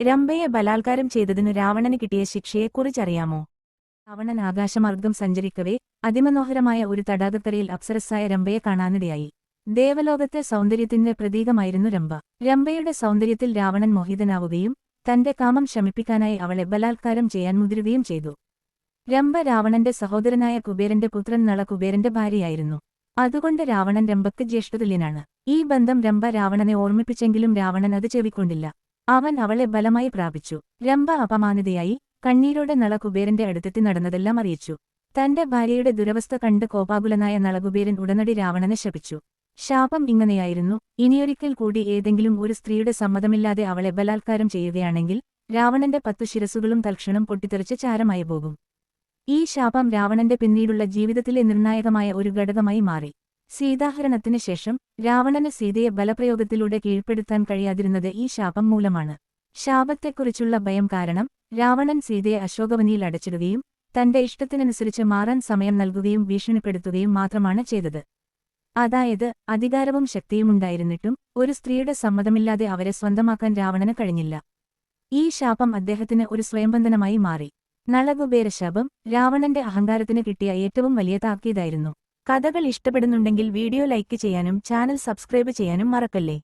രംഭയെ ബലാത്കാരം ചെയ്തതിനു രാവണന് കിട്ടിയ ശിക്ഷയെക്കുറിച്ചറിയാമോ? രാവണൻ ആകാശമാർഗ്ഗം സഞ്ചരിക്കവേ അതിമനോഹരമായ ഒരു തടാകക്കരയിൽ അപ്സരസ്സായ രംഭയെ കാണാനിടയായി. ദേവലോകത്തെ സൗന്ദര്യത്തിന്റെ പ്രതീകമായിരുന്നു രംഭ. രംഭയുടെ സൗന്ദര്യത്തിൽ രാവണൻ മോഹിതനാവുകയും തന്റെ കാമം ശമിപ്പിക്കാനായി അവളെ ബലാത്കാരം ചെയ്യാൻ മുതിരുകയും ചെയ്തു. രംഭ രാവണന്റെ സഹോദരനായ കുബേരന്റെ പുത്രൻ നള കുബേരന്റെ ഭാര്യയായിരുന്നു. അതുകൊണ്ട് രാവണൻ രംഭയ്ക്ക് ജ്യേഷ്ഠതുല്യനാണ്. ഈ ബന്ധം രംഭ രാവണനെ ഓർമ്മിപ്പിച്ചെങ്കിലും രാവണൻ അത് ചെവിക്കൊണ്ടില്ല. അവൻ അവളെ ബലമായി പ്രാപിച്ചു. രംഭ അപമാനിതയായി കണ്ണീരോടെ നള കുബേരന്റെ അടുത്തെത്തി നടന്നതെല്ലാം അറിയിച്ചു. തന്റെ ഭാര്യയുടെ ദുരവസ്ഥ കണ്ട് കോപാകുലനായ നളകുബേരൻ ഉടനടി രാവണനെ ശപിച്ചു. ശാപം ഇങ്ങനെയായിരുന്നു: ഇനിയൊരിക്കൽ കൂടി ഏതെങ്കിലും ഒരു സ്ത്രീയുടെ സമ്മതമില്ലാതെ അവളെ ബലാത്കാരം ചെയ്യുകയാണെങ്കിൽ രാവണന്റെ 10 ശിരസ്സുകളും തൽക്ഷണം പൊട്ടിത്തെറിച്ച് ചാരമായി പോകും. ഈ ശാപം രാവണന്റെ പിന്നീടുള്ള ജീവിതത്തിലെ നിർണായകമായ ഒരു ഘടകമായി മാറി. സീതാഹരണത്തിന് ശേഷം രാവണന് സീതയെ ബലപ്രയോഗത്തിലൂടെ കീഴ്പ്പെടുത്താൻ കഴിയാതിരുന്നത് ഈ ശാപം മൂലമാണ്. ശാപത്തെക്കുറിച്ചുള്ള ഭയം കാരണം രാവണൻ സീതയെ അശോകവനിയിൽ അടച്ചിടുകയും തന്റെ ഇഷ്ടത്തിനനുസരിച്ച് മാറാൻ സമയം നൽകുകയും ഭീഷണിപ്പെടുത്തുകയും മാത്രമാണ് ചെയ്തത്. അതായത് അധികാരവും ശക്തിയുമുണ്ടായിരുന്നിട്ടും ഒരു സ്ത്രീയുടെ സമ്മതമില്ലാതെ അവരെ സ്വന്തമാക്കാൻ രാവണന് കഴിഞ്ഞില്ല. ഈ ശാപം അദ്ദേഹത്തിന് ഒരു സ്വയംബന്ധനമായി മാറി. നളകുബേരശാപം രാവണന്റെ അഹങ്കാരത്തിന് കിട്ടിയ ഏറ്റവും വലിയ താക്കീതായിരുന്നു. കഥകൾ ഇഷ്ടപ്പെടുന്നുണ്ടെങ്കിൽ വീഡിയോ ലൈക്ക് ചെയ്യാനും ചാനൽ സബ്സ്ക്രൈബ് ചെയ്യാനും മറക്കല്ലേ.